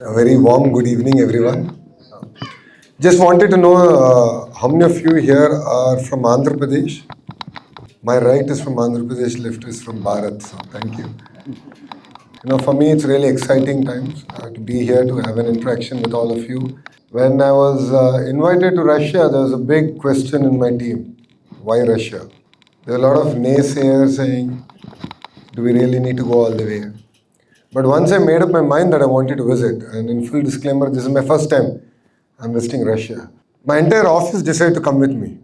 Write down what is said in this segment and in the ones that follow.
A very warm good evening, everyone. Just wanted to know how many of you here are from Andhra Pradesh? My right is from Andhra Pradesh, left is from Bharat. So thank you. For me, it's really exciting times to be here to have an interaction with all of you. When I was invited to Russia, there was a big question in my team: why Russia? There were a lot of naysayers saying, "Do we really need to go all the way?" But once I made up my mind that I wanted to visit, and in full disclaimer, this is my first time I'm visiting Russia. My entire office decided to come with me.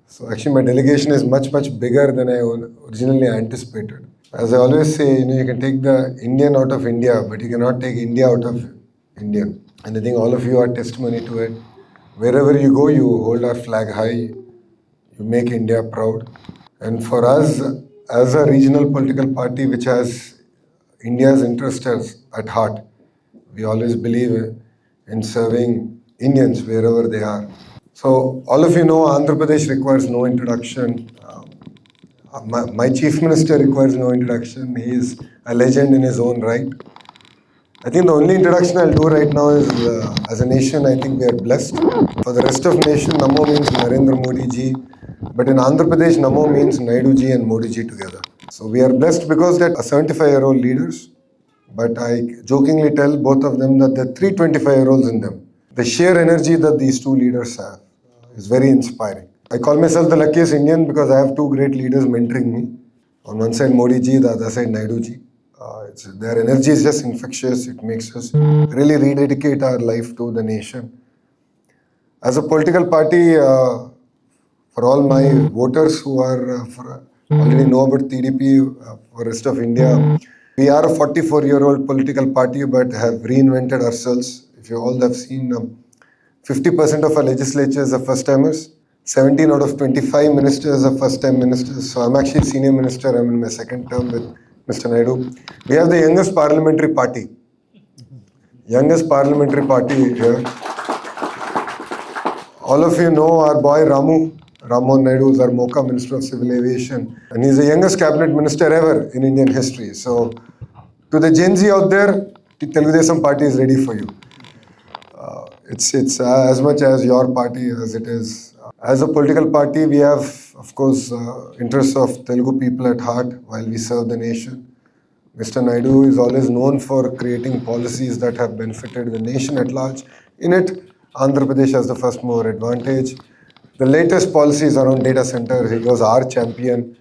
So actually, my delegation is much, much bigger than I originally anticipated. As I always say, you can take the Indian out of India, but you cannot take India out of Indian. And I think all of you are testimony to it. Wherever you go, you hold our flag high, you make India proud. And for us, as a regional political party which has India's interests at heart, we always believe in serving Indians wherever they are. So, all of you know Andhra Pradesh requires no introduction. My chief minister requires no introduction. He is a legend in his own right. I think the only introduction I'll do right now is as a nation, I think we are blessed. For the rest of nation, Namo means Narendra Modi ji. But in Andhra Pradesh, Namo means Naidu ji and Modi ji together. So we are blessed because they're 75-year-old leaders. But I jokingly tell both of them that there are three 25-year-olds in them. The sheer energy that these two leaders have is very inspiring. I call myself the luckiest Indian because I have two great leaders mentoring me. On one side, Modi ji, the other side, Naidu ji. Their energy is just infectious. It makes us really rededicate our life to the nation. As a political party, for all my voters who are already know about TDP, for rest of India, we are a 44-year-old political party, but have reinvented ourselves. If you all have seen, 50% of our legislatures are first-timers. 17 out of 25 ministers are first-time ministers. So I'm actually senior minister. I'm in my second term with Mr. Naidu. We have the youngest parliamentary party. Youngest parliamentary party here. All of you know our boy Rammohan Naidu is our MOCA Minister of Civil Aviation. And he's the youngest cabinet minister ever in Indian history. So to the Gen Z out there, the Telugu Desam party is ready for you. It's as much as your party as it is. As a political party, we have, of course, interests of Telugu people at heart while we serve the nation. Mr. Naidu is always known for creating policies that have benefited the nation at large. In it, Andhra Pradesh has the first mover advantage. The latest policies around data centers, he was our champion.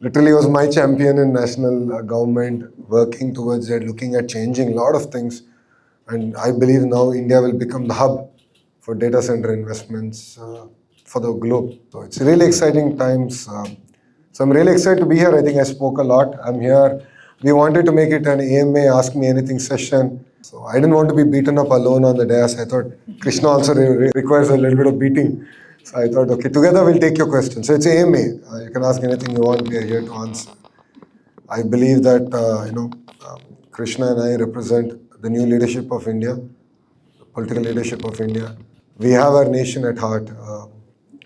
Literally was my champion in national government, working towards it, looking at changing a lot of things. And I believe now India will become the hub for data center investments for the globe. So it's really exciting times. So I'm really excited to be here. I think I spoke a lot. I'm here. We wanted to make it an AMA Ask Me Anything session. So I didn't want to be beaten up alone on the dais. I thought Krishna also requires a little bit of beating. So I thought, okay, together we'll take your questions. So it's AMA. You can ask anything you want. We are here to answer. I believe that, Krishna and I represent the new leadership of India, the political leadership of India. We have our nation at heart.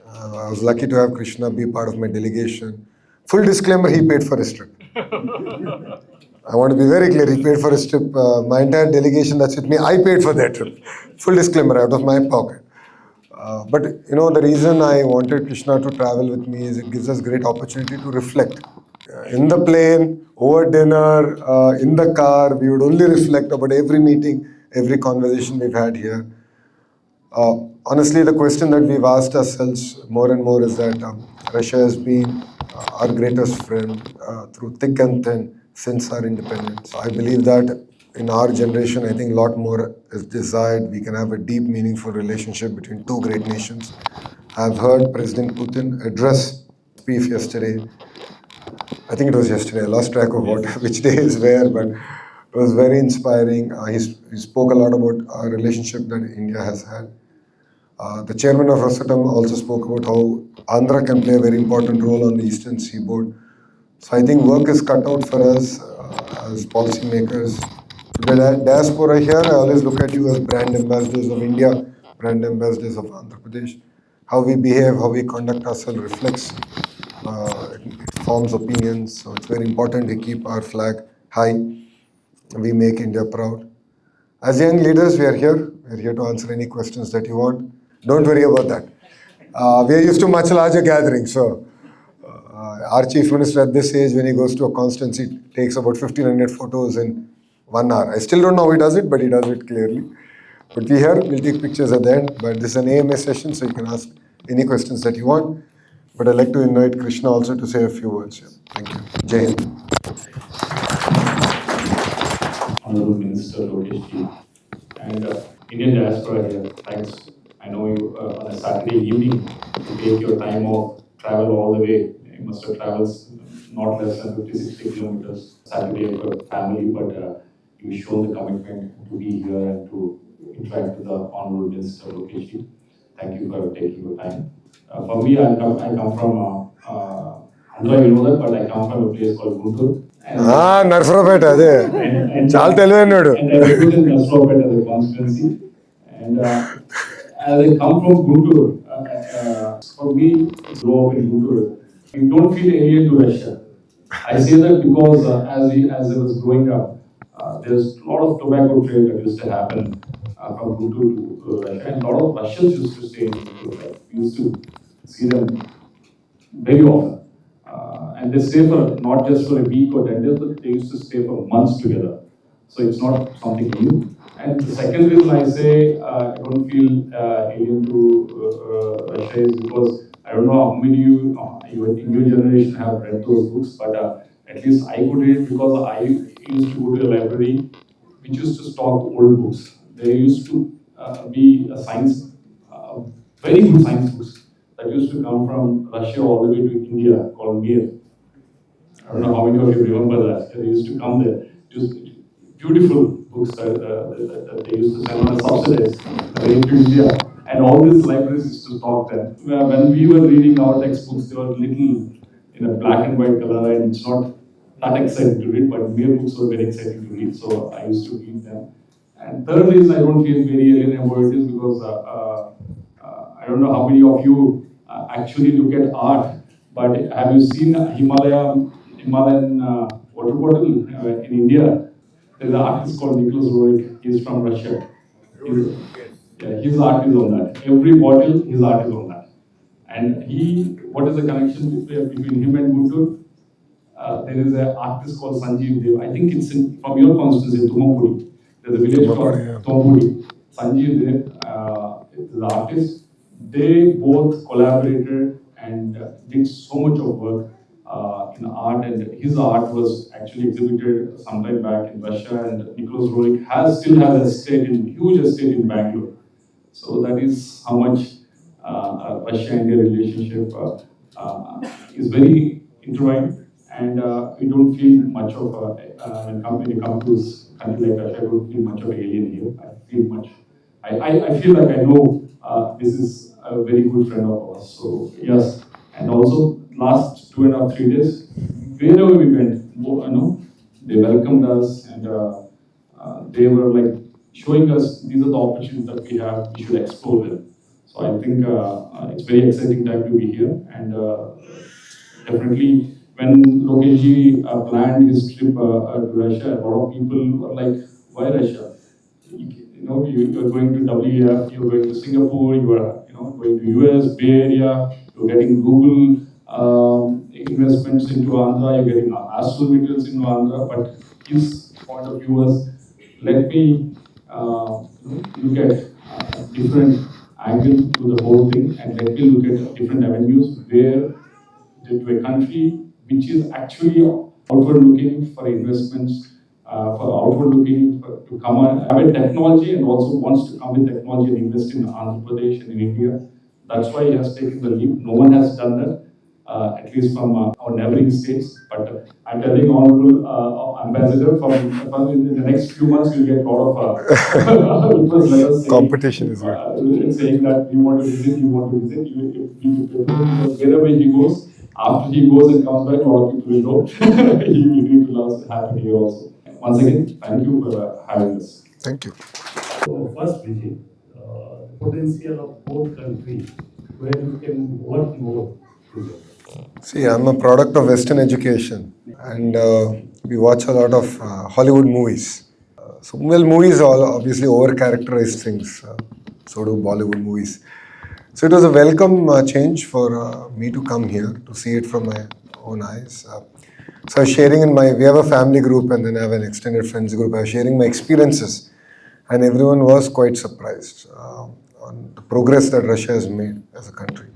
I was lucky to have Krishna be part of my delegation. Full disclaimer, he paid for his trip. I want to be very clear, he paid for his trip. My entire delegation that's with me, I paid for their trip. Full disclaimer, out of my pocket. But the reason I wanted Krishna to travel with me is it gives us great opportunity to reflect. In the plane, over dinner, in the car, we would only reflect about every meeting, every conversation we've had here. Honestly, the question that we've asked ourselves more and more is that Russia has been our greatest friend through thick and thin since our independence. I believe that in our generation, I think a lot more is desired. We can have a deep, meaningful relationship between two great nations. I've heard President Putin address speech yesterday. I think it was yesterday. I lost track of which day is where, but it was very inspiring. He spoke a lot about our relationship that India has had. The chairman of Rosatom also spoke about how Andhra can play a very important role on the eastern seaboard. So I think work is cut out for us as policymakers. The diaspora here, I always look at you as brand ambassadors of India, brand ambassadors of Andhra Pradesh. How we behave, how we conduct ourselves reflects, it forms opinions. So it's very important we keep our flag high. We make India proud. As young leaders, we are here. We are here to answer any questions that you want. Don't worry about that. We are used to much larger gatherings. So, our chief minister at this age, when he goes to a constituency, takes about 1,500 photos in 1 hour. I still don't know how he does it, but he does it clearly. But we here, we'll take pictures at the end. But this is an AMA session, so you can ask any questions that you want. But I'd like to invite Krishna also to say a few words here. Thank you. Jai Hind. Honorable Minister Lokesh ji, and Indian diaspora here. Thanks. I know you on a Saturday evening to take your time off, travel all the way. You must have traveled not less than 50-60 kilometers Saturday for family, but you shown the commitment to be here and to interact with the Honorable Minister Lokesh ji. Thank you for taking your time. For me, I come from Andhra, you know that, but I come from a place called Guntur. Narasaraopet అదే చాలా తెలివైనాడు. And I represent Naralokesh as a constituency. And as I come from Guntur, for me, grow up in Guntur, you don't feel alien to Russia. I say that because as I was growing up, there's a lot of tobacco trade that used to happen from Guntur to Russia, and a lot of Russians used to stay in Guntur. We used to see them very often. And they stay for not just for a week or 10 days, but they used to stay for months together. So it's not something new. And the second reason I say I don't feel alien to Russia is because I don't know how many you in your generation have read those books, but at least I could read because I used to go to a library which used to stock old books. There used to be a science, very good science books that used to come from Russia all the way to India called Mir. I don't know how many of you remember that. They used to come there. Just beautiful books that they used to send on a subsidies into India. And all these libraries used to stock them. When we were reading our textbooks, they were little in a black and white color, and it's not that exciting to read, but Mir books were very exciting to read, so I used to read them. And third reason I don't feel very alien about it is because I don't know how many of you actually look at art, but have you seen Himalayan water bottle in India? There's an artist called Nicholas Roerich. He's from Russia. His art is on that. Every bottle, his art is on that. And what is the connection between him and Guntur? There is an artist called Sanjeev Dev. I think it's from your constituency, Tumapudi. There's a village called Tumapudi. Sanjeev Dev is the artist. They both collaborated and did so much of work in art, and his art was actually exhibited sometime back in Russia, and Nicholas Roerich still has huge estate in Bangalore. So that is how much Russia-India relationship is very intertwined, and we don't feel much of when you come to this country like Russia, I don't feel much of an alien here. I feel like I know this is a very good friend of ours. So yes, and also last 2.5-3 days, wherever we went, they welcomed us, and they were like showing us these are the opportunities that we have. We should explore them. So I think it's very exciting time to be here, and definitely when Lokesh ji planned his trip to Russia, a lot of people were like, "Why Russia? You're going to WEF, you're going to Singapore, you are going to US, Bay Area, you're getting Google investments into Andhra, you're getting Astral Materials into Andhra." But his point of view was, let me look at different angle to the whole thing, and let me look at different avenues where to a country which is actually outward looking for investments, for outward looking to come and have a technology, and also wants to come with technology and invest in Andhra Pradesh and in India. That's why he has taken the leap. No one has done that, at least from our neighboring states. But I'm telling Honorable Ambassador, in the next few months you'll get a lot of letters Competition is good. Saying that you want to visit. Wherever he goes, after he goes and comes back, a lot of people will know. You need to happen here also. Once again, thank you for having us. Thank you. So first visit, potential of both countries, where you can work more together. See, I'm a product of Western education, and we watch a lot of Hollywood movies. Well, movies all obviously over-characterize things. So do Bollywood movies. So it was a welcome change for me to come here to see it from my own eyes. So I was sharing we have a family group and then I have an extended friends group. I was sharing my experiences, and everyone was quite surprised on the progress that Russia has made as a country.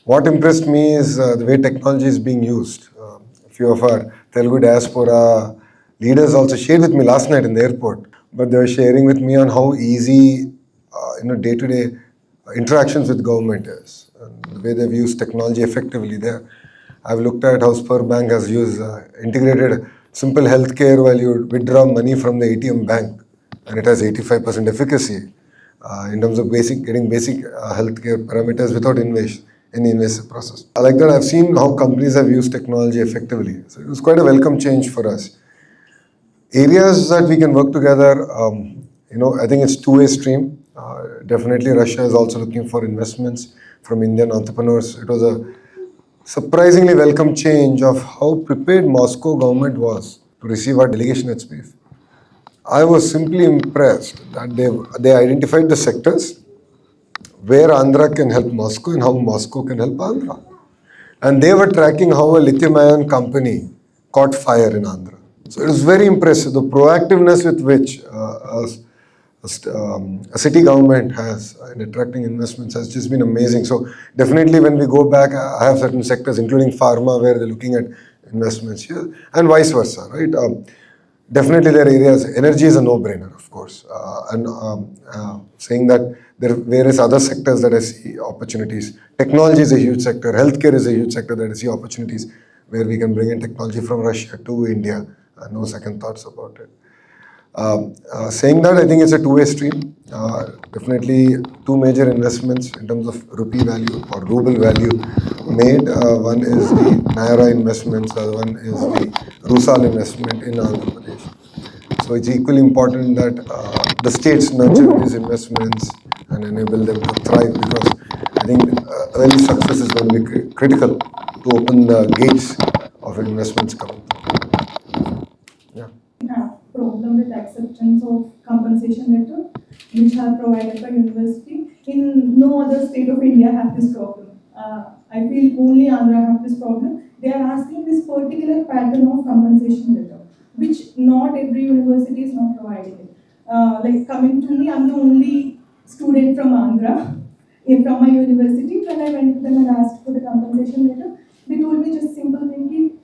What impressed me is the way technology is being used. A few of our Telugu diaspora leaders also shared with me last night in the airport, but they were sharing with me on how easy, day-to-day interactions with government is, and the way they've used technology effectively there. I've looked at how Spur Bank has used integrated simple healthcare while you withdraw money from the ATM bank, and it has 85% efficacy in terms of getting basic healthcare parameters without any invasive process. I like that. I've seen how companies have used technology effectively. So it was quite a welcome change for us. Areas that we can work together, I think it's two-way stream. Definitely Russia is also looking for investments from Indian entrepreneurs. It was a surprisingly welcome change of how prepared Moscow government was to receive our delegation at space. I was simply impressed that they identified the sectors where Andhra can help Moscow and how Moscow can help Andhra. And they were tracking how a lithium-ion company caught fire in Andhra. So it was very impressive. The proactiveness with which a city government has in attracting investments has just been amazing. So definitely when we go back, I have certain sectors, including pharma, where they're looking at investments here, and vice versa, right? Definitely there are areas. Energy is a no-brainer, of course, saying that there are various other sectors that I see opportunities. Technology is a huge sector. Healthcare is a huge sector that I see opportunities where we can bring in technology from Russia to India. No second thoughts about it. Saying that, I think it's a two-way stream. Definitely two major investments in terms of rupee value or ruble value made. One is the Nara investments, the other one is the Rusal investment in Andhra Pradesh. So it's equally important that the states nurture these investments and enable them to thrive, because I think early success is going to be critical to open the gates of investments coming through. Yeah. Have problem with acceptance of compensation letter which are provided by university. In no other state of India have this problem. I feel only Andhra have this problem. They are asking this particular pattern of compensation letter, which not every university is not providing it. Like coming to me, I'm the only student from Andhra from my university. When I went to them and asked for the compensation letter, they told me just simple thing,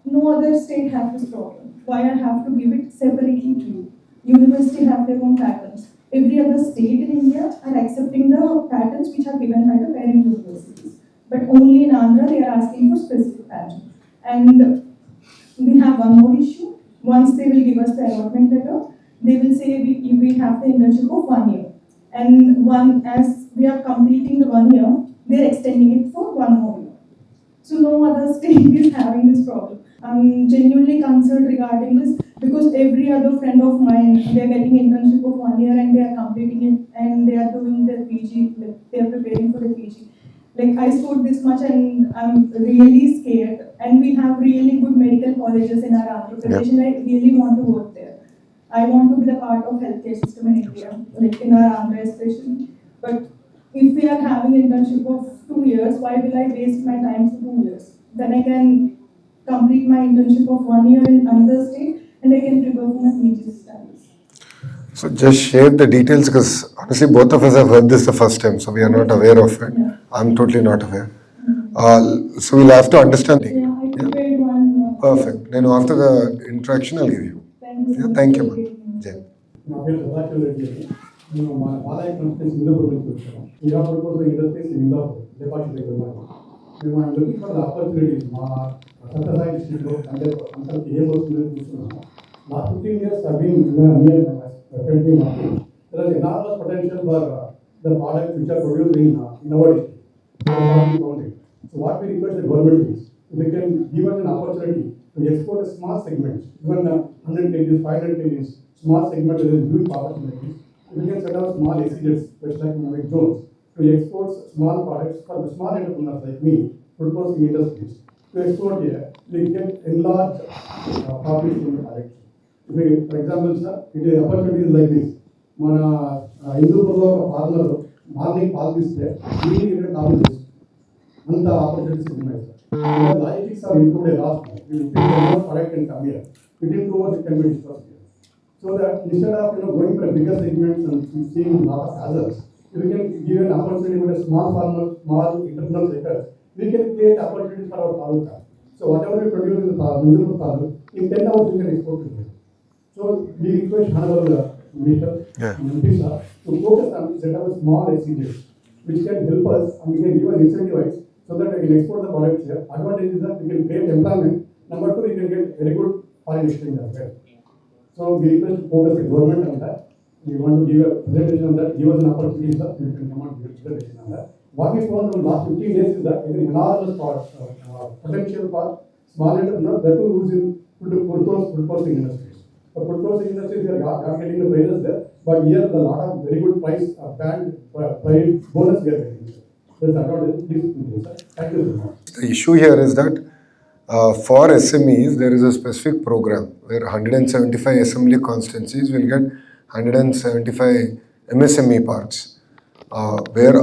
no other state have this problem. Why I have to give it separately to you? University have their own patterns. Every other state in India are accepting the patterns which are given by the parent universities. But only in Andhra they are asking for specific pattern. And we have one more issue. Once they will give us the allotment letter, they will say we have the internship of 1 year. And as we are completing the 1 year, they are extending it for 1 more year. So no other state is having this problem. I'm genuinely concerned regarding this because every other friend of mine, they are getting internship of 1 year and they are completing it and they are doing their PG, like they are preparing for the PG. Like I scored this much and I'm really scared. And we have really good medical colleges in our Andhra Pradesh and I really want to work there. I want to be the part of healthcare system in India, like in our Andhra especially. But if we are having internship of 2 years, why will I waste my time for 2 years? Then I can complete my internship of 1 year in another state and I can prepare for my PG studies. So just share the details, because honestly both of us have heard this the first time, so we are not aware of it. Yeah. I'm totally not aware. So we'll have to understand. Yeah, I prepared one. Perfect. Then after the interaction, I'll give you. Thank you. Yeah, thank you, ma'am. Jai. నా పేరు సదాశివ రెడ్డి అని నేను మా Balayya constituency Indapur నుంచి వచ్చాను. ఇందాపూర్ కోసం industries Indapur department దగ్గర ఉన్నాను. మేము ఆయన లుకింగ్ ఫర్ ద ఆపర్చునిటీస్ మా సత్యసాయి డిస్ట్రిక్ట్లో అంటే అంతకు ఏం వస్తుందని చూస్తున్నాము. Last 15 years I've been near friendly market. There is enormous potential for the products which are produced in our district. So what we request the government is, they can give us an opportunity to export a small segment, even 100 kg, 500 kg, small segment is a huge opportunity. We can set up small SEZs, just like make zones, to export small products for the small entrepreneurs like me, food processing industries. To export here, we can enlarge profits in the direction. For example, sir, it is opportunities like this. మన హిందూపూర్లో ఒక farmer morning పాలు తీస్తే evening ఇక్కడ coffee చేస్తుంది. అంత opportunities ఉన్నాయి sir. Logistics are included last. Product and come here. Within 2 hours it can be discussed here. So that instead of going for bigger segments and seeing a lot of hazards, if we can give an opportunity with a small farmer, small internal sector, we can create opportunities for our taluka. So whatever we produce in the Nindupur, in 10 hours we can export to it. So we request Honorable Minister MP sir to focus on set up a small SCGs which can help us and we can give us incentivize so that we can export the products here. Advantage is that we can create employment. Number 2, we can get very good foreign exchange as well. So we request to focus the government on that. We want to give a presentation on that. Give us an opportunity, sir. We can come out and give a presentation on that. What we found from last 15 days is that there is enormous potential for small entrepreneurs that will use in food processing industries. For food processing industries, we are getting the prices there, but here the lot of very good price band price bonus we are getting. That's advantage. Please, sir. Thank you so much. The issue here is that for SMEs, there is a specific program where 175 assembly constituencies will get 175 MSME parks, where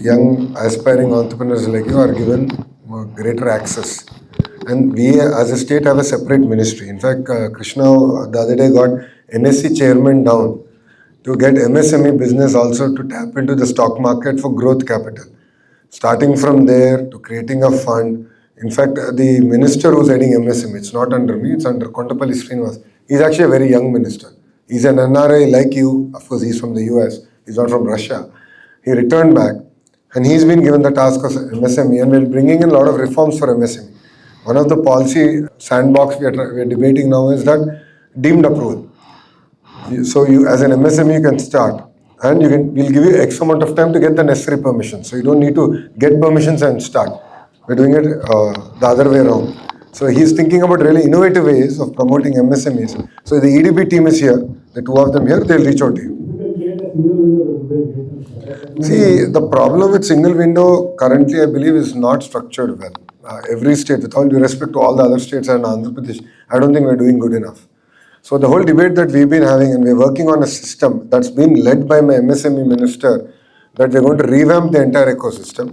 young aspiring entrepreneurs like you are given greater access. And we as a state have a separate ministry. In fact, Krishna the other day got NSE chairman down to get MSME business also to tap into the stock market for growth capital. Starting from there to creating a fund. In fact, the minister who's heading MSME, it's not under me, it's under Kontapalli Srinivas. He's actually a very young minister. He's an NRI like you. Of course, he's from the US. He's not from Russia. He returned back and he's been given the task of MSME, and we're bringing in a lot of reforms for MSME. One of the policy sandbox we are debating now is that deemed approval. So you, as an MSME, you can start, and we'll give you X amount of time to get the necessary permissions. So you don't need to get permissions and start. We're doing it the other way around. So he's thinking about really innovative ways of promoting MSMEs. So the EDB team is here, the 2 of them here, they'll reach out to you. See, the problem with single window currently, I believe, is not structured well. Every state, with all due respect to all the other states and Andhra Pradesh, I don't think we're doing good enough. So the whole debate that we've been having, and we're working on a system that's been led by my MSME minister, that we're going to revamp the entire ecosystem,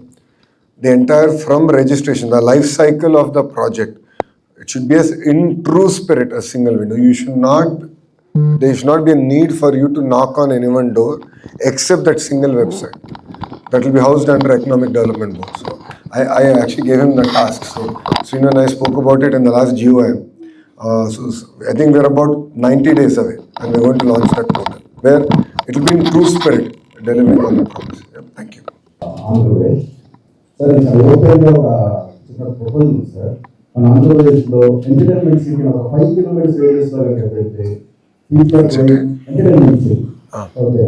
the entire from registration, the life cycle of the project. It should be in true spirit a single window. There should not be a need for you to knock on anyone's door except that single website. That will be housed under Economic Development Board. So I actually gave him the task. So Srinu and I spoke about it in the last GOM. So I think we're about 90 days away and we're going to launch that portal where it will be in true spirit delivering on the promise. Yeah, thank you. Andhra Pradesh sir ఇక్కడ ఓపెన్గా ఒక చిన్న proposal ఉంది sir. మన ఆంధ్రప్రదేశ్లో entertainment city ఒక 5 kilometres రేడియస్లో పెడితే entertainment city okay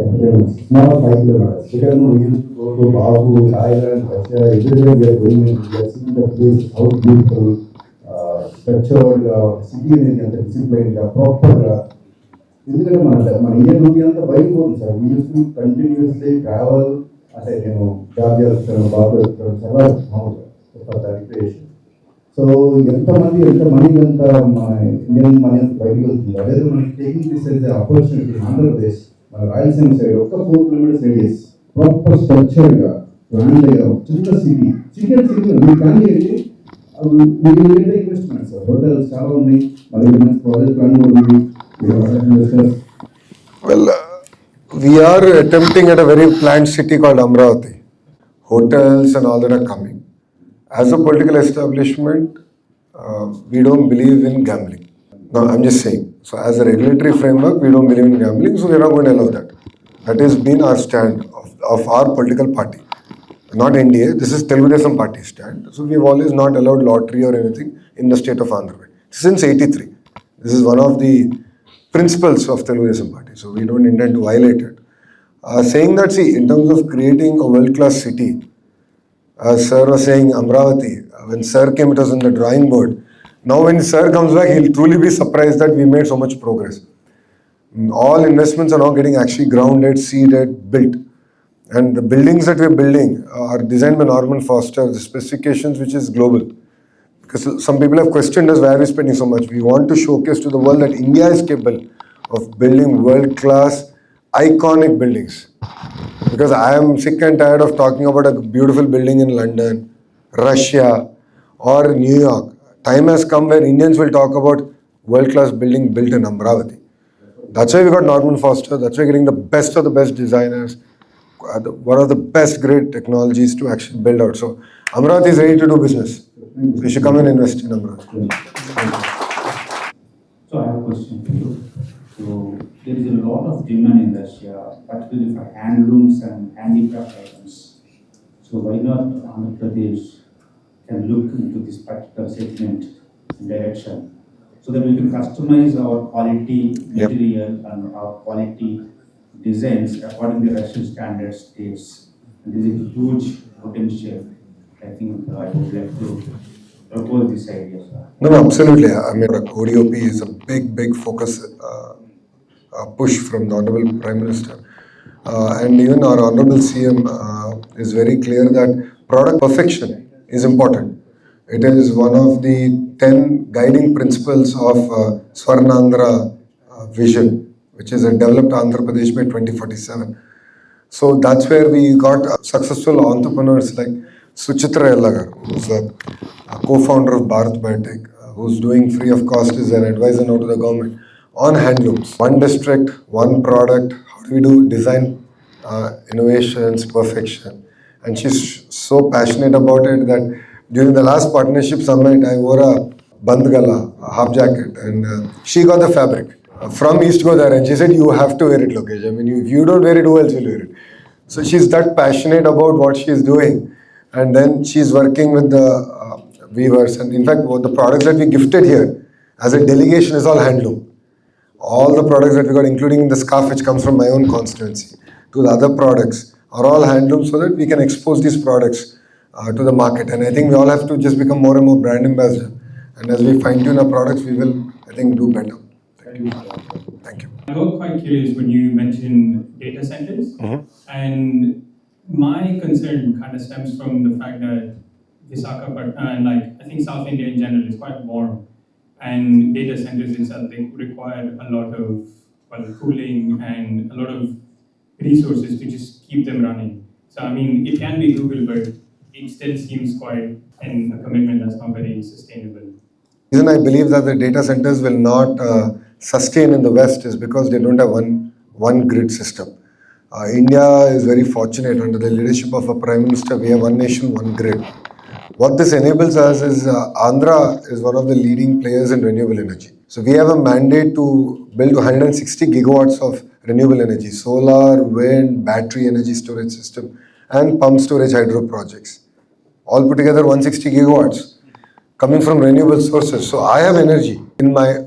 small 5 kilometres because we used to go to Babu, Thailand, Russia, everywhere we are going, we are seeing the place how beautiful, structured, city అనేది అంత డిసిప్లైన్గా ప్రాపర్గా. ఎందుకంటే మన Indian rupee అంతా బయట పోతుంది sir. we used to continuously travel. అంటే నేను జాబ్ చేస్తాను, బాబు వెళ్తాను, చాలా మామూలుగా రిక్రియేషన్. సో ఎంత మనీ అంత మన ఇండియన్ మనీ అంత బయటకు వెళ్తుంది. అదే మనకి taking this as opportunity. Andhra Pradesh మన రాయలసీమ సైడ్ ఒక 4 కిలోమీటర్స్ రేడియస్ ప్రాపర్ స్ట్రక్చర్గా ప్లాన్గా చిన్న సిటీ మీరు ప్లాన్ చేయండి. మీకు ఇన్వెస్ట్మెంట్ సార్ హోటల్స్ చాలా ఉన్నాయి, మన ప్రాజెక్ట్ ప్లాన్ కూడా ఉంది. Well, we are attempting at a very planned city called Amravati. Hotels and all that are coming. As a political establishment, we don't believe in gambling. No, I'm just saying. So as a regulatory framework, we don't believe in gambling, so we're not going to allow that. That has been our stand of our political party. Not NDA, this is Telugudesam party stand. So we've always not allowed lottery or anything in the state of Andhra Pradesh. Since 83. This is one of the principles of Telugudesam party. So we don't intend to violate it. Saying that, see, in terms of creating a world-class city, Sir was saying Amravati, when Sir came, it was on the drawing board. Now when Sir comes back, he'll truly be surprised that we made so much progress. All investments are now getting actually grounded, seeded, built. And the buildings that we're building are designed by Norman Foster, the specifications which is global. because some people have questioned us, why are we spending so much? We want to showcase to the world that India is capable of building world-class, iconic buildings. Because I am sick and tired of talking about a beautiful building in London, Russia, or New York. Time has come where Indians will talk about world-class building built in Amravati. That's why we got Norman Foster. That's why we're getting the best of the best designers, one of the best great technologies to actually build out. So Amravati is ready to do business. So you should come and invest in Amravati. So I have a question for you. So there is a lot of demand in Russia, particularly for handlooms and handicraft items. So why not Andhra Pradesh can look into this particular segment and direction so that we can customize our quality material and our quality designs according to Russian standard states. And this is a huge potential. I think I would like to propose this idea, sir. No, absolutely. I mean, ODOP is a big focus push from the Honorable Prime Minister. And even our Honorable CM is very clear that product perfection is important. It is one of the 10 guiding principles of Swarnandhra vision, which is a developed Andhra Pradesh by 2047. So that's where we got successful entrepreneurs like Suchitra Yellagar, who's a co-founder of Bharat Biotech, who's doing free of cost as an advisor now to the government on handlooms. One district, one product. How do we do design, innovations, perfection? And she's so passionate about it that during the last partnership summit, I wore a bandgala, a half jacket, and she got the fabric from East Godavari, and she said, "You have to wear it, Lokesh. I mean, if you don't wear it, who else will wear it?" So she's that passionate about what she's doing, and then she's working with the weavers. And in fact, what the products that we gifted here as a delegation is all handloom. All the products that we got, including the scarf which comes from my own constituency, to the other products, are all handloom so that we can expose these products to the market. And I think we all have to just become more and more brand ambassador. And as we fine tune our products, we will, I think, do better. Thank you. I got quite curious when you mentioned data centers. And my concern kind of stems from the fact that Visakhapatnam and I think South India in general is quite warm. And data centers itself, they require a lot of cooling and a lot of resources to just keep them running. So I mean, it can be Google, but it still seems quite a commitment that's not very sustainable. The reason I believe that the data centers will not sustain in the West is because they don't have one grid system. India is very fortunate under the leadership of a Prime Minister. We have one nation, one grid. What this enables us is Andhra is one of the leading players in renewable energy. So we have a mandate to build 160 gigawatts of renewable energy, solar, wind, battery energy storage system, and pump storage hydro projects. All put together 160 gigawatts coming from renewable sources. So I have energy. In my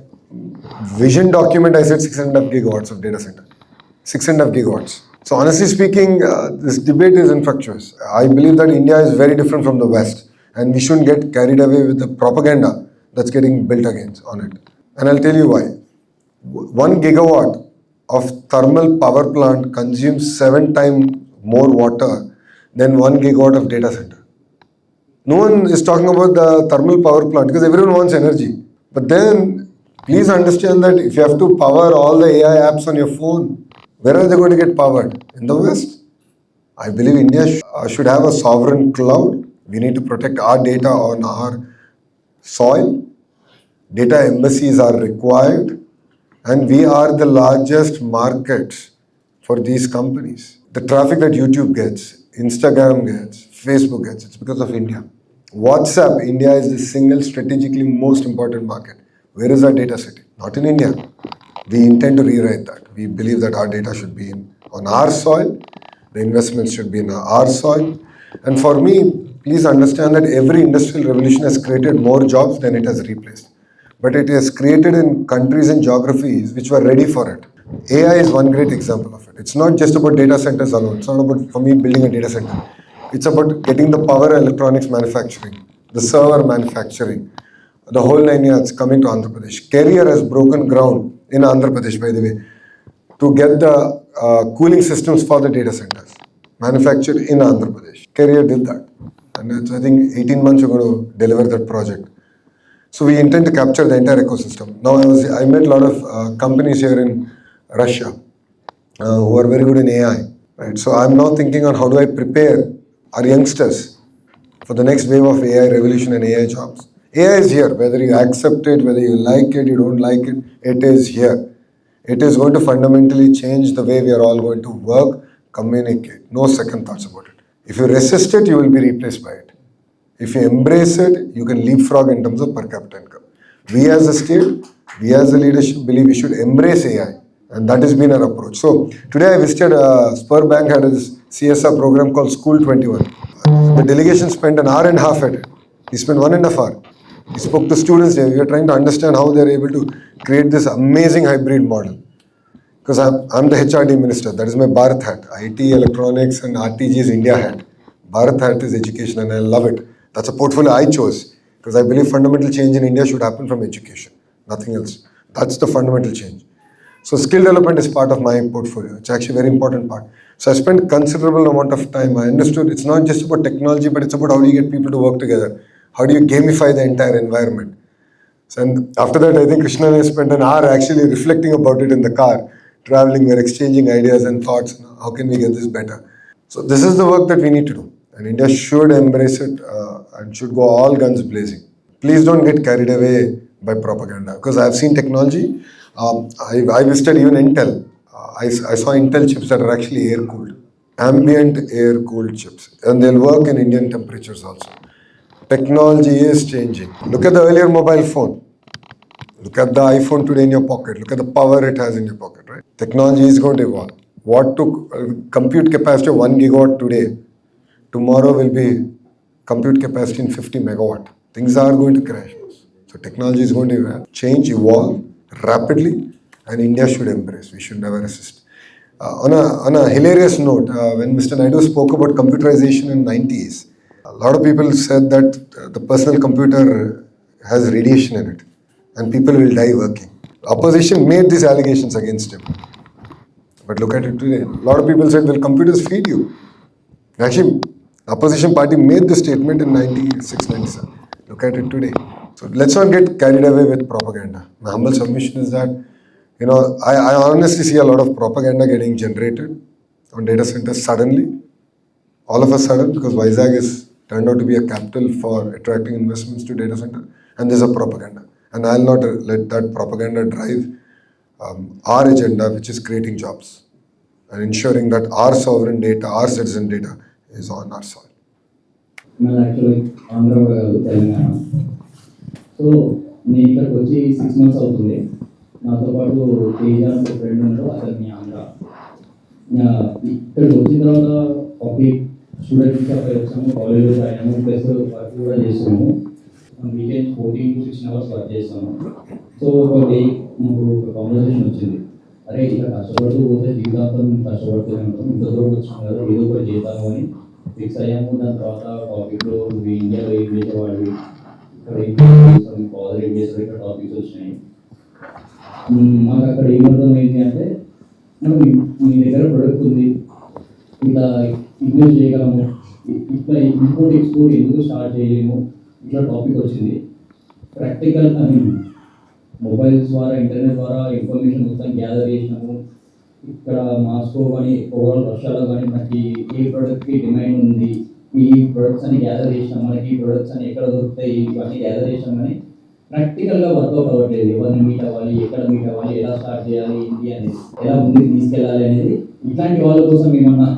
vision document, I said 6.5 gigawatts of data center. 6.5 gigawatts. So honestly speaking, this debate is infructuous. I believe that India is very different from the West, and we shouldn't get carried away with the propaganda that's getting built against on it. And I'll tell you why. 1 gigawatt of thermal power plant consumes 7 times more water than 1 gigawatt of data center. No one is talking about the thermal power plant because everyone wants energy. But then please understand that if you have to power all the AI apps on your phone, where are they going to get powered? In the West. I believe India should have a sovereign cloud. We need to protect our data on our soil. Data embassies are required. And we are the largest market for these companies. The traffic that YouTube gets, Instagram gets, Facebook gets, it's because of India. WhatsApp, India is the single strategically most important market. Where is our data sitting? Not in India. We intend to rewrite that. We believe that our data should be on our soil. The investments should be in our soil. And for me, please understand that every industrial revolution has created more jobs than it has replaced. But it has created in countries and geographies which were ready for it. AI is one great example of it. It's not just about data centers alone. It's not about, for me, building a data center. It's about getting the power electronics manufacturing, the server manufacturing, the whole 9 yards coming to Andhra Pradesh. Carrier has broken ground in Andhra Pradesh, by the way, to get the cooling systems for the data centers manufactured in Andhra Pradesh. Carrier did that. And it's, I think 18 months we're going to deliver that project. So we intend to capture the entire ecosystem. Now I met a lot of companies here in Russia who are very good in AI, right? So I'm now thinking on how do I prepare our youngsters for the next wave of AI revolution and AI jobs. AI is here, whether you accept it, whether you like it, you don't like it, it is here. It is going to fundamentally change the way we are all going to work, communicate. No second thoughts about it. If you resist it, you will be replaced by it. If you embrace it, you can leapfrog in terms of per capita income. We as a state, we as a leadership believe we should embrace AI, and that has been our approach. So today I visited Spur Bank had this CSR program called School 21. The delegation spent an hour and a half at it. He spent 1.5 hours. He spoke to students there. We are trying to understand how they are able to create this amazing hybrid model. Because I'm the HRD minister. That is my Bharat hat. IT, electronics, and RTG is India hat. Bharat hat is education, and I love it. That's a portfolio I chose because I believe fundamental change in India should happen from education, nothing else. That's the fundamental change. So skill development is part of my portfolio. It's actually a very important part. So I spent considerable amount of time. I understood it's not just about technology, but it's about how do you get people to work together? How do you gamify the entire environment? So, and after that, I think Krishna and I spent an hour actually reflecting about it in the car, traveling, we're exchanging ideas and thoughts. How can we get this better? So this is the work that we need to do. And India should embrace it and should go all guns blazing. Please don't get carried away by propaganda because I've seen technology. I visited even Intel. I saw Intel chips that are actually air cooled, ambient air cooled chips, and they'll work in Indian temperatures also. Technology is changing. Look at the earlier mobile phone. Look at the iPhone today in your pocket. Look at the power it has in your pocket, right? Technology is going to evolve. What took compute capacity of 1 gigawatt today, tomorrow will be compute capacity in 50 megawatt. Things are going to crash. So technology is going to change, evolve rapidly, and India should embrace. We should never resist. On a hilarious note, when Mr. Naidu spoke about computerization in 90s, a lot of people said that the personal computer has radiation in it and people will die working. Opposition made these allegations against him. But look at it today. A lot of people said, will computers feed you? Actually, the opposition party made the statement in 96, 97. Look at it today. So let's not get carried away with propaganda. My humble submission is that, I honestly see a lot of propaganda getting generated on data centers suddenly, all of a sudden, because Vizag is turned out to be a capital for attracting investments to data center, and there's a propaganda. And I'll not let that propaganda drive our agenda, which is creating jobs and ensuring that our sovereign data, our citizen data is on our soil. Well, actually, Andhra Telangana. So, నేను ఇక్కడికి వచ్చి 6 months అవుతుంది. నాతో పాటు తేజ ఒక friend ఉన్నాడు, అతన్ని ఆంధ్ర. ఇక్కడికి వచ్చిన తర్వాత పబ్లిక్ స్టూడెంట్స్ అక్కడ వచ్చాము, కాలేజ్లో జాయిన్ అయ్యాము, ప్లస్ వర్క్ కూడా చేస్తున్నాము. వీకెండ్ 14 to 16 hours వర్క్ చేస్తాము. సో ఒక డే మాకు ఒక కాన్వర్సేషన్ వచ్చింది. అరే ఇలా కష్టపడుతూ పోతే జీవితాంతం కష్టపడుతూనే ఉంటాం, ఇంత దూరం వచ్చినాం కదా, ఏదో ఒకటి చేద్దాము అని ఫిక్స్ అయ్యాము. దాని తర్వాత టాపిక్లో నువ్వు ఇండియాలో ఏం చేసేవాడివి, ఇక్కడ ఏం చేస్తాం, ఫాదర్ ఏం చేస్తారు, ఇక్కడ టాపిక్స్ వచ్చినాయి. మాకు అక్కడ ఏమర్థమైంది అంటే, మనం మీ దగ్గర ప్రొడక్ట్ ఉంది, ఇట్లా ఇన్వెస్ట్ చేయగలము, ఇట్లా ఇంపోర్ట్ ఎక్స్పోర్ట్ ఎందుకు స్టార్ట్ చేయలేము, ఇట్లా టాపిక్ వచ్చింది. ప్రాక్టికల్ అని మొబైల్స్ ద్వారా, ఇంటర్నెట్ ద్వారా ఇన్ఫర్మేషన్ మొత్తం గ్యాదర్ చేసినాము. ఇక్కడ మాస్కో కానీ ఓవరాల్ రష్యాలో కానీ మనకి ఏ ప్రోడక్ట్కి డిమాండ్ ఉంది, ఈ ప్రొడక్ట్స్ అని గ్యాదర్ చేసినాం, మనకి ఈ ప్రొడక్ట్స్ అని ఎక్కడ దొరుకుతాయి, ఇవన్నీ గ్యాదర్ చేసినాం. కానీ ప్రాక్టికల్గా వర్కౌట్ అవ్వట్లేదు. ఎవరిని మీట్ అవ్వాలి, ఎక్కడ మీట్ అవ్వాలి, ఎలా స్టార్ట్ చేయాలి, ఏంటి అనేది, ఎలా ముందుకు తీసుకెళ్ళాలి అనేది. ఇట్లాంటి వాళ్ళ కోసం ఏమన్నా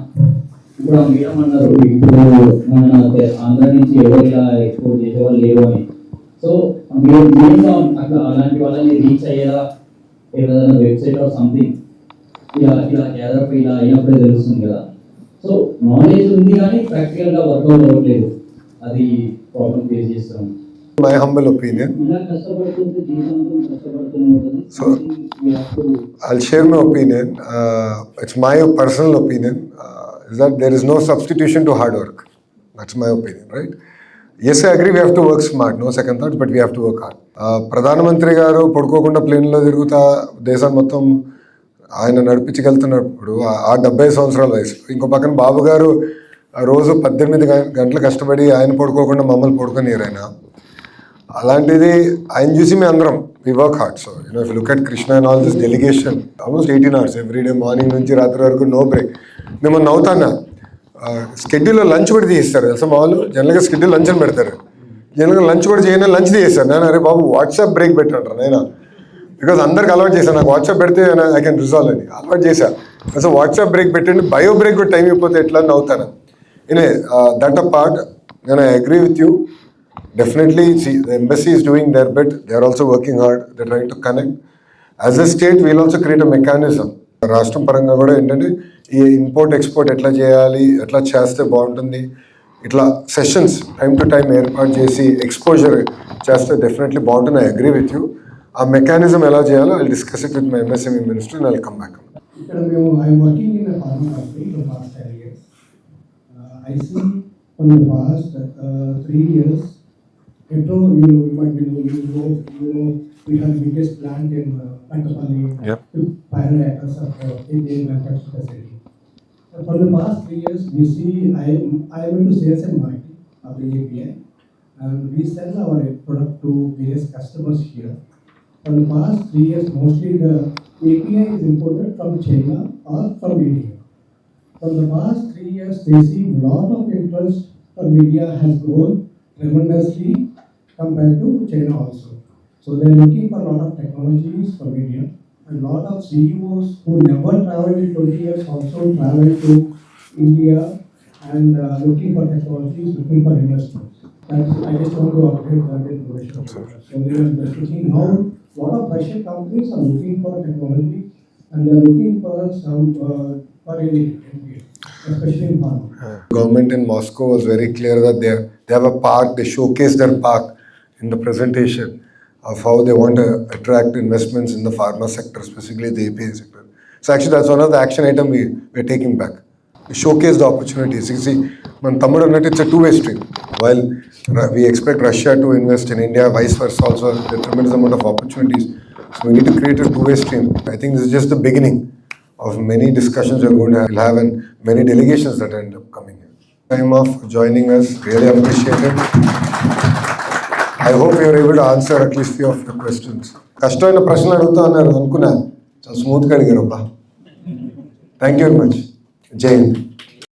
ఇప్పుడు మీరేమన్నారు, ఇప్పుడు మన ఆంధ్ర నుంచి ఎవరు ఇలా ఎక్స్పోర్ట్ చేసేవాళ్ళు లేరు అని. సో మీరు అట్లా అలాంటి వాళ్ళని రీచ్ అయ్యేలా ఏదైనా వెబ్సైట్ ఆర్ సంథింగ్ ఇలా గ్యాదర్ ఇలా అయినప్పుడే తెలుస్తుంది కదా. సో నాలెడ్జ్ ఉంది కానీ ప్రాక్టికల్గా వర్కౌట్ అవ్వట్లేదు, అది ప్రాబ్లం ఫేస్ చేస్తాం. My humble opinion. So I'll share my opinion. It's my personal opinion. Is that there is no substitution to hard work. That's my opinion, right? Yes, I agree we have to work smart, no second thoughts, but we have to work hard. Pradhana Mantri garu పడుకోకుండా ప్లేన్లో తిరుగుతా దేశం మొత్తం ఆయన నడిపించగలుగుతున్నప్పుడు ఆ 70 సంవత్సరాల వయసులో, ఇంకో పక్కన బాబు గారు రోజు 18 గంటలు కష్టపడి ఆయన పడుకోకుండా మమ్మల్ని పడుకోనియరు. ఆయన అలాంటిది ఆయన చూసి మేము అందరం we work hard. So, if you look at Krishna and all this delegation, almost 18 hours every day, morning నుంచి రాత్రి వరకు నో బ్రేక్. మేము నవ్వుతానా స్కెడ్యూల్లో లంచ్ కూడా తీస్తారు తెలుసా మా వాళ్ళు. జనరల్గా స్కెడ్యూల్ లంచ్ అని పెడతారు, జనరల్గా లంచ్ కూడా చేయను, లంచ్ తీసేస్తారు. నేను అరే బాబు వాట్సాప్ బ్రేక్ పెట్టంటారు నేను, బికాజ్ అందరికి అలవాటు చేశాను, నాకు వాట్సాప్ పెడితే ఐ కెన్ రిజాల్వ్ అని అలవాటు చేశాను. అసలు వాట్సాప్ బ్రేక్ పెట్టండి, బయో బ్రేక్ కూడా టైం అయిపోతే ఎట్లా అని నవ్వుతాను. దట్ అ పార్ట్, నేను I agree with you. Definitely, see, the embassy is doing their bit. They are also working hard. They are trying to connect. As a state, we will also create a mechanism. రాష్ట్రం పరంగా కూడా ఏంటంటే ఈ import export ఎట్లా చేయాలి, ఎట్లా చేస్తే బాగుంటుంది, ఇట్లా సెషన్స్ టైం టు టైం ఏర్పాటు చేసి ఎక్స్పోజర్ చేస్తే డెఫినెట్లీ బాగుంటుంది. I agree with you. ఆ మెకానిజం ఎలా చేయాలో I discuss it with my MSME minister and I come back. ఇక్కడ మేము I'm working in pharma company for past 10 years. I see from the past 3 years. You might be knowing, we have the biggest plant in Pankapalli, Yep. 500 acres of Indian manufacturing facility. For the past 3 years, we see I went to sales and marketing of the API, and we sell our product to various customers here. For the past 3 years, mostly the API is imported from China or from India. For the past 3 years, they see a lot of interest from India has grown tremendously compared to China also. So they are looking for a lot of technologies from India, and a lot of CEOs who never traveled in 20 years also traveled to India and looking for technologies, looking for investments. I just want to update that information. So they are looking now, a lot of Russian companies are looking for technology, and they are looking for some for India, especially in pharma. Government in Moscow was very clear that they have a park. They showcase their park in the presentation of how they want to attract investments in the pharma sector, specifically the API sector. So actually that's one of the action item we're taking back. We showcase the opportunities. You see, man Tamil Nadu, it's a two-way stream. While we expect Russia to invest in India, vice versa also, there's a tremendous amount of opportunities. So we need to create a two-way stream. I think this is just the beginning of many discussions we're going to have and many delegations that end up coming here. Time off for joining us, really appreciate it. I hope you are able to answer at least few of your questions. కష్టమైన ప్రశ్నలు అడుగుతా అన్నారు అనుకున్నా, చాలా స్మూత్గా అడిగారు అబ్బా. Thank you very much. జై హింద్.